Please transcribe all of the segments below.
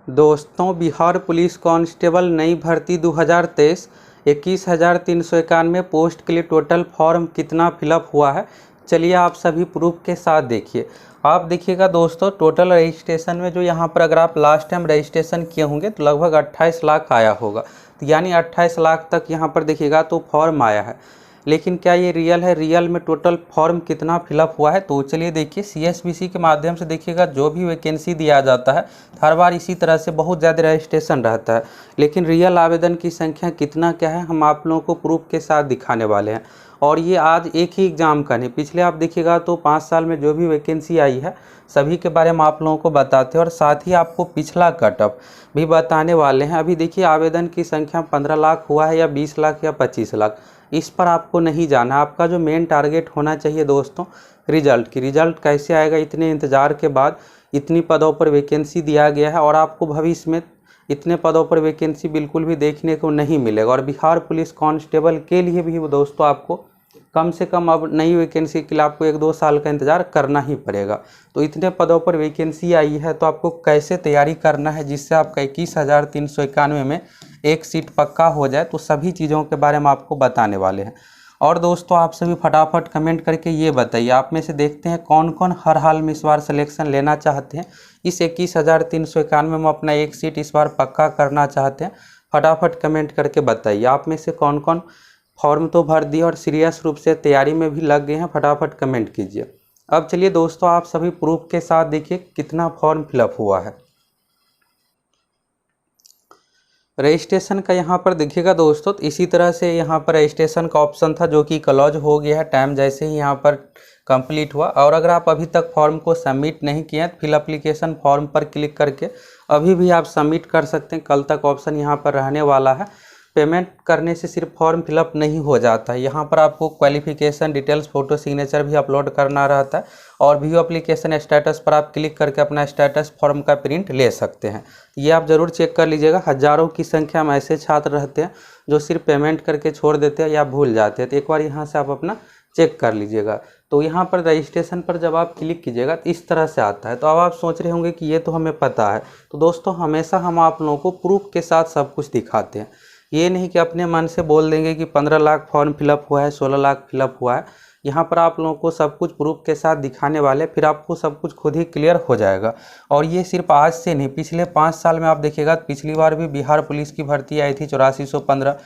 दोस्तों, Bihar police constable नई भर्ती 2023 21,391 पोस्ट के लिए टोटल फॉर्म कितना फिलअप हुआ है, चलिए आप सभी प्रूफ के साथ देखिए। आप देखिएगा दोस्तों, टोटल रजिस्ट्रेशन में जो यहाँ पर अगर आप लास्ट टाइम रजिस्ट्रेशन किए होंगे तो लगभग 28 लाख आया होगा, तो यानी 28 लाख तक यहाँ पर देखिएगा तो फॉर्म आया है। लेकिन क्या ये रियल है? रियल में टोटल फॉर्म कितना फिलअप हुआ है तो चलिए देखिए। CSBC के माध्यम से देखिएगा जो भी वैकेंसी दिया जाता है हर बार इसी तरह से बहुत ज़्यादा रजिस्ट्रेशन रहता है, लेकिन रियल आवेदन की संख्या कितना क्या है हम आप लोगों को प्रूफ के साथ दिखाने वाले हैं। और ये आज एक ही एग्ज़ाम का नहीं, पिछले आप देखिएगा तो 5 साल में जो भी वैकेंसी आई है सभी के बारे में आप लोगों को बताते हैं और साथ ही आपको पिछला कट ऑफ भी बताने वाले हैं। अभी देखिए आवेदन की संख्या 15 लाख हुआ है या 20 लाख या 25 लाख, इस पर आपको नहीं जाना। आपका जो मेन टारगेट होना चाहिए दोस्तों रिजल्ट की। रिजल्ट कैसे आएगा? इतने इंतज़ार के बाद इतनी पदों पर वैकेंसी दिया गया है और आपको भविष्य में इतने पदों पर वैकेंसी बिल्कुल भी देखने को नहीं मिलेगा। और बिहार पुलिस कांस्टेबल के लिए भी दोस्तों आपको कम से कम अब नई वैकेंसी के लिए आपको 1-2 साल का इंतज़ार करना ही पड़ेगा। तो इतने पदों पर वैकेंसी आई है तो आपको कैसे तैयारी करना है जिससे आपका 21,391 में एक सीट पक्का हो जाए, तो सभी चीज़ों के बारे में आपको बताने वाले हैं। और दोस्तों आप सभी फटाफट कमेंट करके ये बताइए, आप में से देखते हैं कौन कौन हर हाल में इस बार सिलेक्शन लेना चाहते हैं, इस 21,391 में अपना एक सीट इस बार पक्का करना चाहते हैं। फटाफट कमेंट करके बताइए आप में से कौन कौन फॉर्म तो भर दिया और सीरियस रूप से तैयारी में भी लग गए हैं, फटाफट कमेंट कीजिए। अब चलिए दोस्तों आप सभी प्रूफ के साथ देखिए कितना फॉर्म फिलअप हुआ है। रजिस्ट्रेशन का यहाँ पर देखिएगा दोस्तों, तो इसी तरह से यहाँ पर रजिस्ट्रेशन का ऑप्शन था जो कि क्लोज हो गया है टाइम जैसे ही यहाँ पर कंप्लीट हुआ। और अगर आप अभी तक फॉर्म को सबमिट नहीं किए हैं तो फिल एप्लीकेशन फॉर्म पर क्लिक करके अभी भी आप सबमिट कर सकते हैं। कल तक ऑप्शन यहाँ पर रहने वाला है। पेमेंट करने से सिर्फ फॉर्म फिलअप नहीं हो जाता है, यहाँ पर आपको क्वालिफिकेशन डिटेल्स, फोटो, सिग्नेचर भी अपलोड करना रहता है। और व्यू एप्लीकेशन स्टेटस पर आप क्लिक करके अपना स्टेटस फॉर्म का प्रिंट ले सकते हैं। ये आप ज़रूर चेक कर लीजिएगा। हज़ारों की संख्या में ऐसे छात्र रहते हैं जो सिर्फ पेमेंट करके छोड़ देते हैं या भूल जाते हैं, तो एक बार यहाँ से आप अपना चेक कर लीजिएगा। तो यहाँ पर रजिस्ट्रेशन पर जब आप क्लिक कीजिएगा तो इस तरह से आता है। तो अब आप सोच रहे होंगे कि ये तो हमें पता है। तो दोस्तों हमेशा हम आप लोगों को प्रूफ के साथ सब कुछ दिखाते हैं, ये नहीं कि अपने मन से बोल देंगे कि 15 लाख फॉर्म फिलअप हुआ है, 16 लाख फिलअप हुआ है। यहाँ पर आप लोगों को सब कुछ प्रूफ के साथ दिखाने वाले, फिर आपको सब कुछ खुद ही क्लियर हो जाएगा। और ये सिर्फ आज से नहीं, पिछले 5 साल में आप देखिएगा पिछली बार भी बिहार पुलिस की भर्ती आई थी 8415,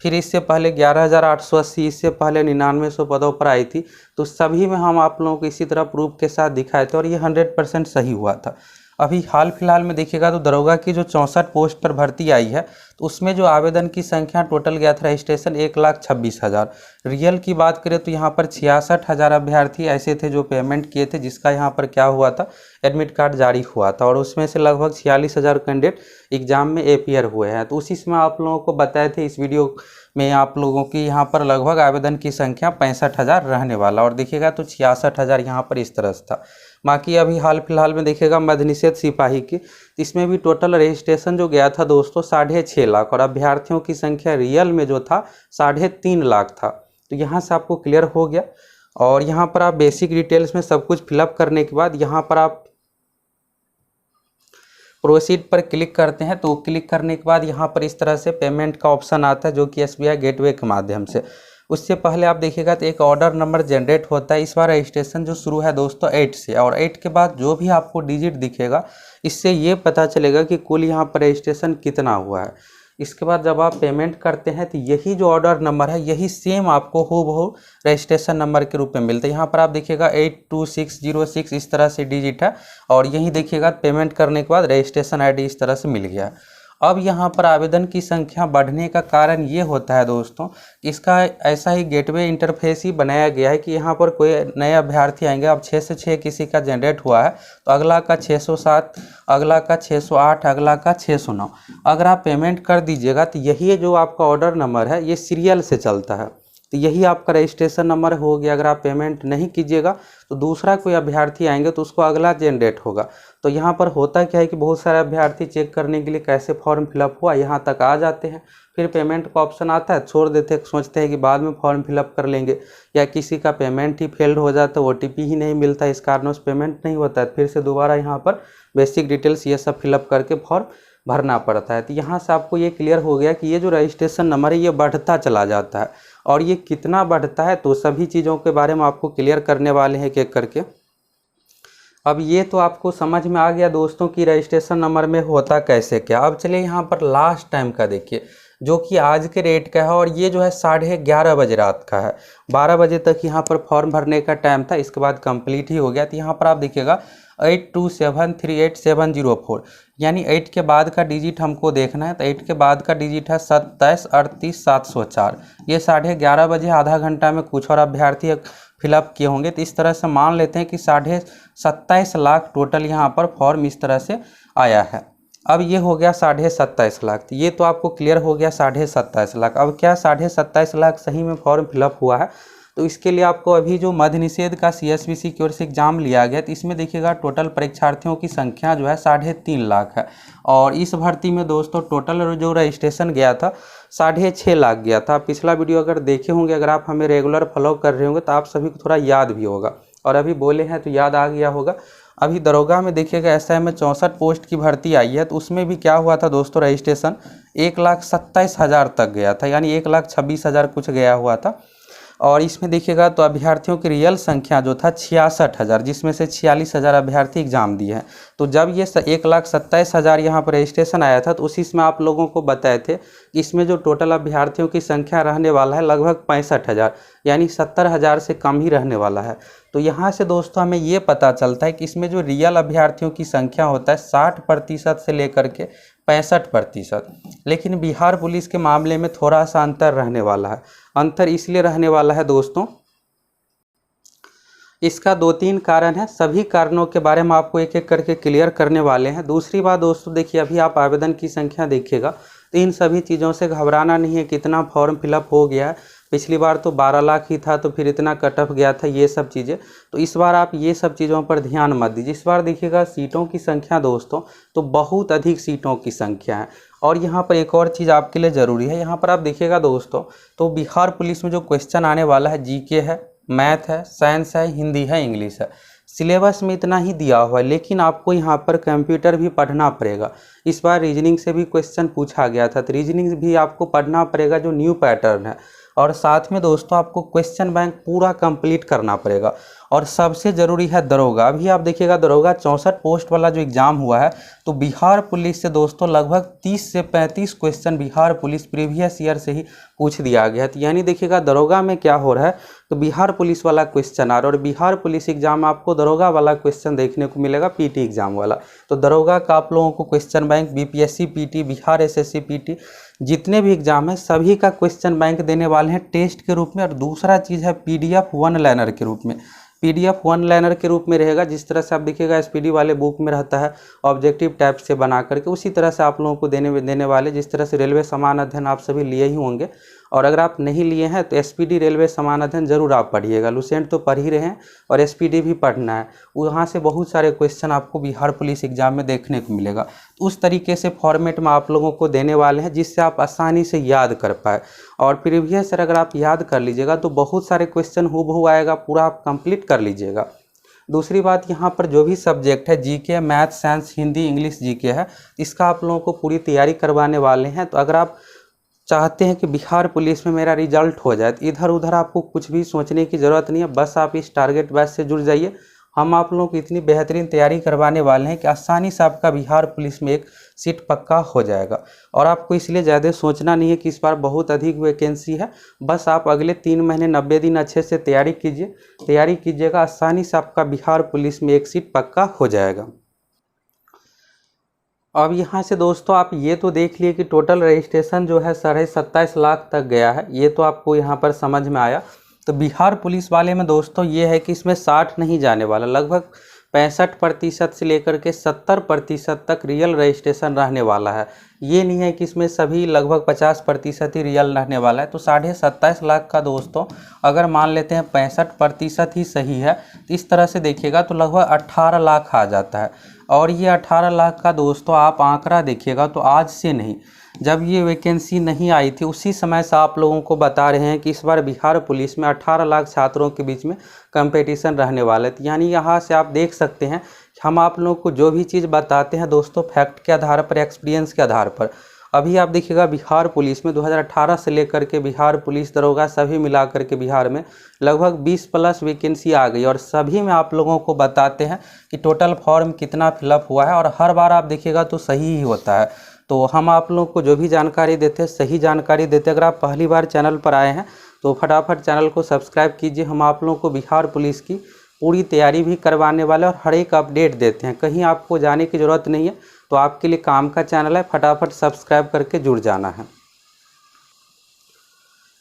फिर इससे पहले 11,880, इससे पहले 9900 पदों पर आई थी। तो सभी में हम आप लोगों को इसी तरह प्रूफ के साथ दिखाए थे और ये 100% सही हुआ था। अभी हाल फिलहाल में देखिएगा तो दरोगा की जो 64 पोस्ट पर भर्ती आई है तो उसमें जो आवेदन की संख्या टोटल गया था रजिस्ट्रेशन 1,26,000। रियल की बात करें तो यहाँ पर 66,000 अभ्यर्थी ऐसे थे जो पेमेंट किए थे, जिसका यहाँ पर क्या हुआ था एडमिट कार्ड जारी हुआ था और उसमें से लगभग 46,000 कैंडिडेट एग्जाम में अपीयर हुए हैं। तो उसी समय आप लोगों को बताए थे इस वीडियो में आप लोगों की यहाँ पर लगभग आवेदन की संख्या 65,000 रहने वाला, और देखिएगा तो 66,000 यहाँ पर इस तरह से था। बाकी अभी हाल फिलहाल में देखिएगा मद्यनिषेध सिपाही की, इसमें भी टोटल रजिस्ट्रेशन जो गया था दोस्तों 6.5 लाख और अभ्यर्थियों की संख्या रियल में जो था 3.5 लाख था। तो यहाँ से आपको क्लियर हो गया। और यहाँ पर आप बेसिक डिटेल्स में सब कुछ फिलअप करने के बाद यहाँ पर आप प्रोसीड पर क्लिक करते हैं। तो क्लिक करने के बाद यहाँ पर इस तरह से पेमेंट का ऑप्शन आता है जो कि SBI गेटवे के माध्यम से। उससे पहले आप देखिएगा तो एक ऑर्डर नंबर जनरेट होता है। इस बार रजिस्ट्रेशन जो शुरू है दोस्तों 8 से, और 8 के बाद जो भी आपको डिजिट दिखेगा इससे ये पता चलेगा कि कुल यहाँ पर रजिस्ट्रेशन कितना हुआ है। इसके बाद जब आप पेमेंट करते हैं तो यही जो ऑर्डर नंबर है यही सेम आपको हूबहू रजिस्ट्रेशन नंबर के रूप में मिलता है। यहाँ पर आप देखिएगा 82606 इस तरह से डिजिट है, और यही देखिएगा पेमेंट करने के बाद रजिस्ट्रेशन ID इस तरह से मिल गया है। अब यहाँ पर आवेदन की संख्या बढ़ने का कारण ये होता है दोस्तों, इसका ऐसा ही गेटवे इंटरफेस ही बनाया गया है कि यहाँ पर कोई नए अभ्यर्थी आएंगे। अब 6 से 6 किसी का जनरेट हुआ है तो अगला का 607, अगला का 608, अगला का 609। अगर आप पेमेंट कर दीजिएगा तो यही जो आपका ऑर्डर नंबर है ये सीरियल से चलता है। तो यही आपका रजिस्ट्रेशन नंबर हो गया। अगर आप पेमेंट नहीं कीजिएगा तो दूसरा कोई अभ्यर्थी आएंगे तो उसको अगला जनरेट होगा। तो यहाँ पर होता क्या है कि बहुत सारे अभ्यर्थी चेक करने के लिए कैसे फॉर्म फिलअप हुआ यहाँ तक आ जाते हैं, फिर पेमेंट का ऑप्शन आता है, छोड़ देते हैं, सोचते हैं कि बाद में फॉर्म फिलअप कर लेंगे, या किसी का पेमेंट ही फेल्ड हो जाता है, OTP ही नहीं मिलता, इस कारण उस पेमेंट नहीं होता है, फिर से दोबारा यहाँ पर बेसिक डिटेल्स ये सब फिलअप करके फॉर्म भरना पड़ता है। तो यहाँ से आपको ये क्लियर हो गया कि ये जो रजिस्ट्रेशन नंबर है ये बढ़ता चला जाता है, और ये कितना बढ़ता है तो सभी चीज़ों के बारे में आपको क्लियर करने वाले हैं एक एक करके। अब ये तो आपको समझ में आ गया दोस्तों कि रजिस्ट्रेशन नंबर में होता कैसे क्या। अब चलिए यहाँ पर लास्ट टाइम का देखिए, जो कि आज के रेट का है, और ये जो है 11:30 बजे रात का है। 12 बजे तक यहाँ पर फॉर्म भरने का टाइम था, इसके बाद कंप्लीट ही हो गया। तो यहाँ पर आप देखिएगा 82738704, यानी 8 के बाद का डिजिट हमको देखना है। तो 8 के बाद का डिजिट है 27 38 704। ये 11:30 बजे आधा घंटा में कुछ और अभ्यर्थी फिलअप किए होंगे। तो इस तरह से मान लेते हैं कि 27.5 लाख टोटल यहाँ पर फॉर्म इस तरह से आया है। अब ये हो गया 27.5 लाख, तो ये तो आपको क्लियर हो गया 27.5 लाख। अब क्या 27.5 लाख सही में फॉर्म फिलअप हुआ है? तो इसके लिए आपको अभी जो मध्य निषेध का CSBC की ओर से एग्जाम लिया गया, तो इसमें देखिएगा टोटल परीक्षार्थियों की संख्या जो है 3.5 लाख है, और इस भर्ती में दोस्तों टोटल जो रजिस्ट्रेशन गया था 6.5 लाख गया था। पिछला वीडियो अगर देखे होंगे, अगर आप हमें रेगुलर फॉलो कर रहे होंगे तो आप सभी को थोड़ा याद भी होगा, और अभी बोले हैं तो याद आ गया होगा। अभी दरोगा में देखिएगा SI में 64 पोस्ट की भर्ती आई है, तो उसमें भी क्या हुआ था दोस्तों, रजिस्ट्रेशन 1,27,000 तक गया था, यानी 1,26,000 कुछ गया हुआ था। और इसमें देखिएगा तो अभ्यर्थियों की रियल संख्या जो था 66,000, जिसमें से 46,000 अभ्यर्थी एग्जाम दिए हैं। तो जब ये 1,27,000 यहाँ पर रजिस्ट्रेशन आया था, तो उसी में आप लोगों को बताए थे कि इसमें जो टोटल अभ्यर्थियों की संख्या रहने वाला है लगभग 65,000, यानी 70,000 से कम ही रहने वाला है। तो यहाँ से दोस्तों हमें ये पता चलता है कि इसमें जो रियल अभ्यर्थियों की संख्या होता है 60% से लेकर के 65%, लेकिन बिहार पुलिस के मामले में थोड़ा सा अंतर रहने वाला है। अंतर इसलिए रहने वाला है दोस्तों, इसका 2-3 कारण है। सभी कारणों के बारे में आपको एक एक करके क्लियर करने वाले हैं। दूसरी बात दोस्तों देखिए, अभी आप आवेदन की संख्या देखिएगा तो इन सभी चीज़ों से घबराना नहीं है। कितना फॉर्म फिलअप हो गया है, पिछली बार तो 12 लाख ही था, तो फिर इतना कट ऑफ गया था, ये सब चीज़ें। तो इस बार आप ये सब चीज़ों पर ध्यान मत दीजिए। इस बार देखिएगा सीटों की संख्या दोस्तों तो बहुत अधिक सीटों की संख्या है। और यहाँ पर एक और चीज़ आपके लिए ज़रूरी है, यहाँ पर आप देखिएगा दोस्तों तो बिहार पुलिस में जो क्वेश्चन आने वाला है GK है, मैथ है, साइंस है, हिंदी है, इंग्लिश है। सिलेबस में इतना ही दिया हुआ है, लेकिन आपको यहाँ पर कंप्यूटर भी पढ़ना पड़ेगा। इस बार रीजनिंग से भी क्वेश्चन पूछा गया था, तो रीजनिंग भी आपको पढ़ना पड़ेगा जो न्यू पैटर्न है। और साथ में दोस्तों आपको क्वेश्चन बैंक पूरा कंप्लीट करना पड़ेगा। और सबसे ज़रूरी है दरोगा। अभी आप देखिएगा दरोगा 64 पोस्ट वाला जो एग्ज़ाम हुआ है, तो बिहार पुलिस से दोस्तों लगभग 30 से 35 question Bihar police previous year से ही पूछ दिया गया है। तो यानी देखिएगा दरोगा में क्या हो रहा है, तो बिहार पुलिस वाला क्वेश्चन आ रहा है, और बिहार पुलिस एग्जाम आपको दरोगा वाला क्वेश्चन देखने को मिलेगा, PT एग्जाम वाला। तो दरोगा का आप लोगों को question bank BPSC PT, Bihar SSC PT, जितने भी एग्जाम है सभी का क्वेश्चन बैंक देने वाले हैं टेस्ट के रूप में। और दूसरा चीज़ है PDF 1 लाइनर के रूप में। PDF 1 लाइनर के रूप में रहेगा, जिस तरह से आप देखिएगा SPD वाले बुक में रहता है ऑब्जेक्टिव टाइप से बना करके, उसी तरह से आप लोगों को देने वाले। जिस तरह से रेलवे समान अध्ययन आप सभी लिए ही होंगे, और अगर आप नहीं लिए हैं तो SPD रेलवे समान अध्ययन जरूर आप पढ़िएगा। लुसेंट तो पढ़ ही रहे हैं, और SPD भी पढ़ना है। वहाँ से बहुत सारे क्वेश्चन आपको बिहार पुलिस एग्जाम में देखने को मिलेगा। तो उस तरीके से फॉर्मेट में आप लोगों को देने वाले हैं, जिससे आप आसानी से याद कर पाए। और प्रीवियस ईयर अगर आप याद कर लीजिएगा तो बहुत सारे क्वेश्चन हूबहू आएगा, पूरा आप कंप्लीट कर लीजिएगा। दूसरी बात, यहाँ पर जो भी सब्जेक्ट है GK, math, science, Hindi, English GK है, इसका आप लोगों को पूरी तैयारी करवाने वाले हैं। तो अगर आप चाहते हैं कि बिहार पुलिस में मेरा रिजल्ट हो जाए, तो इधर उधर आपको कुछ भी सोचने की ज़रूरत नहीं है, बस आप इस टारगेट बैच से जुड़ जाइए। हम आप लोगों को इतनी बेहतरीन तैयारी करवाने वाले हैं कि आसानी से आपका बिहार पुलिस में एक सीट पक्का हो जाएगा। और आपको इसलिए ज़्यादा सोचना नहीं है कि इस बार बहुत अधिक वैकेंसी है, बस आप अगले 3 महीने 90 दिन अच्छे से तैयारी कीजिएगा, आसानी से आपका बिहार पुलिस में एक सीट पक्का हो जाएगा। अब यहाँ से दोस्तों आप ये तो देख लिए कि टोटल रजिस्ट्रेशन जो है 27.5 लाख तक गया है, ये तो आपको यहाँ पर समझ में आया। तो बिहार पुलिस वाले में दोस्तों ये है कि इसमें 60 नहीं जाने वाला, लगभग 65% से लेकर के 70% तक रियल रजिस्ट्रेशन रहने वाला है। ये नहीं है कि इसमें सभी लगभग 50% ही रियल रहने वाला है। तो 27.5 लाख का दोस्तों अगर मान लेते हैं 65% ही सही है, तो इस तरह से देखिएगा तो लगभग 18 लाख आ जाता है। और ये 18 लाख का दोस्तों आप आंकड़ा देखिएगा तो आज से नहीं, जब ये वैकेंसी नहीं आई थी उसी समय से आप लोगों को बता रहे हैं कि इस बार बिहार पुलिस में 18 लाख छात्रों के बीच में कंपटीशन रहने वाला है। यानी यहाँ से आप देख सकते हैं कि हम आप लोगों को जो भी चीज़ बताते हैं दोस्तों फैक्ट के आधार पर, एक्सपीरियंस के आधार पर। अभी आप देखिएगा बिहार पुलिस में 2018 से लेकर के बिहार पुलिस दरोगा सभी मिलाकर के बिहार में लगभग 20+ वैकेंसी आ गई, और सभी में आप लोगों को बताते हैं कि टोटल फॉर्म कितना फिलअप हुआ है, और हर बार आप देखिएगा तो सही ही होता है। तो हम आप लोगों को जो भी जानकारी देते हैं सही जानकारी देते हैं। अगर आप पहली बार चैनल पर आए हैं तो फटाफट चैनल को सब्सक्राइब कीजिए। हम आप लोगों को बिहार पुलिस की पूरी तैयारी भी करवाने वाले और हर एक अपडेट देते हैं, कहीं आपको जाने की ज़रूरत नहीं है। तो आपके लिए काम का चैनल है, फटाफट सब्सक्राइब करके जुड़ जाना है।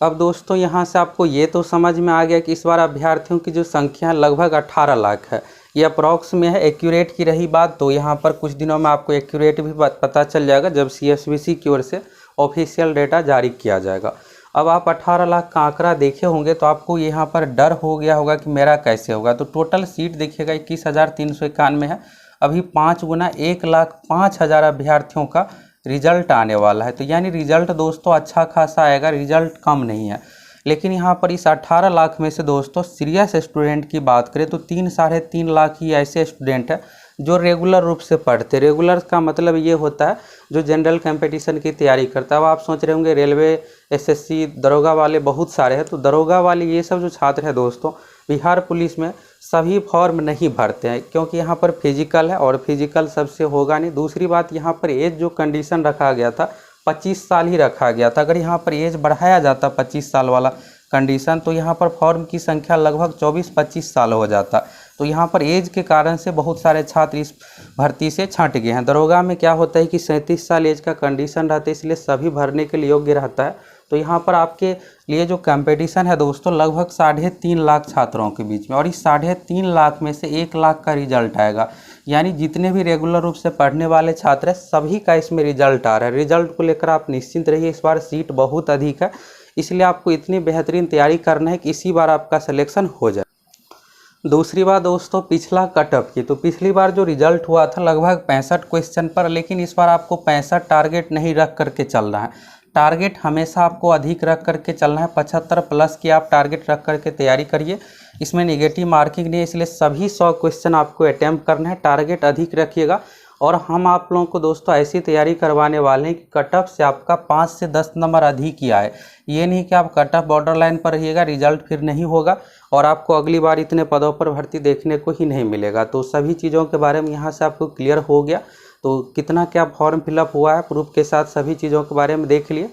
अब दोस्तों यहाँ से आपको ये तो समझ में आ गया कि इस बार अभ्यर्थियों की जो संख्या है लगभग 18 लाख है। ये अप्रॉक्स में है, एक्यूरेट की रही बात तो यहाँ पर कुछ दिनों में आपको एक्यूरेट भी पता चल जाएगा जब CSBC की ओर से ऑफिशियल डेटा जारी किया जाएगा। अब आप 18 लाख का आंकड़ा देखे होंगे तो आपको यहाँ पर डर हो गया होगा कि मेरा कैसे होगा। तो टोटल सीट देखिएगा 21,391 है। अभी 5 गुना 1,05,000 अभ्यर्थियों का रिजल्ट आने वाला है। तो यानी रिजल्ट दोस्तों अच्छा खासा आएगा, रिजल्ट कम नहीं है। लेकिन यहाँ पर इस 18 लाख में से दोस्तों सीरियस स्टूडेंट की बात करें तो 3-3.5 लाख ही ऐसे स्टूडेंट हैं जो रेगुलर रूप से पढ़ते। रेगुलर का मतलब ये होता है जो जनरल कंपटीशन की तैयारी करता है। अब आप सोच रहे होंगे रेलवे, SSC, दरोगा वाले बहुत सारे हैं। तो दरोगा वाले ये सब जो छात्र हैं दोस्तों बिहार पुलिस में सभी फॉर्म नहीं भरते हैं, क्योंकि यहाँ पर फिजिकल है और फिजिकल सबसे होगा नहीं। दूसरी बात यहाँ पर एज जो कंडीशन रखा गया था 25 साल ही रखा गया था। अगर यहाँ पर एज बढ़ाया जाता 25 साल वाला कंडीशन तो यहाँ पर फॉर्म की संख्या लगभग 24-25 साल हो जाता। तो यहाँ पर एज के कारण से बहुत सारे छात्र इस भर्ती से छंट गए हैं। दरोगा में क्या होता है कि 37 साल एज का कंडीशन रहता है, इसलिए सभी भरने के लिए योग्य रहता है। तो यहाँ पर आपके लिए जो कंपटीशन है दोस्तों लगभग 3.5 लाख छात्रों के बीच में, और इस 3.5 लाख में से 1 लाख का रिजल्ट आएगा। यानी जितने भी रेगुलर रूप से पढ़ने वाले छात्र हैं सभी का इसमें रिजल्ट आ रहा है। रिजल्ट को लेकर आप निश्चिंत रहिए, इस बार सीट बहुत अधिक है, इसलिए आपको इतनी बेहतरीन तैयारी करना है कि इसी बार आपका सिलेक्शन हो जाए। दूसरी बात दोस्तों पिछला कटअप की, तो पिछली बार जो रिजल्ट हुआ था लगभग 65 क्वेश्चन पर, लेकिन इस बार आपको 65 टारगेट नहीं रख करके चलना है। टारगेट हमेशा आपको अधिक रख करके चलना है। 75+ की आप टारगेट रख करके तैयारी करिए। इसमें नेगेटिव मार्किंग नहीं है, इसलिए सभी 100 क्वेश्चन आपको अटैम्प्ट करना है। टारगेट अधिक रखिएगा, और हम आप लोगों को दोस्तों ऐसी तैयारी करवाने वाले हैं कि कटअप से आपका 5 से 10 नंबर अधिक ही आए। ये नहीं कि आप कटअप बॉर्डर लाइन पर रहिएगा, रिजल्ट फिर नहीं होगा और आपको अगली बार इतने पदों पर भर्ती देखने को ही नहीं मिलेगा। तो सभी चीज़ों के बारे में यहाँ से आपको क्लियर हो गया। तो कितना क्या फॉर्म फिलअप हुआ है प्रूफ के साथ सभी चीज़ों के बारे में देख लिए।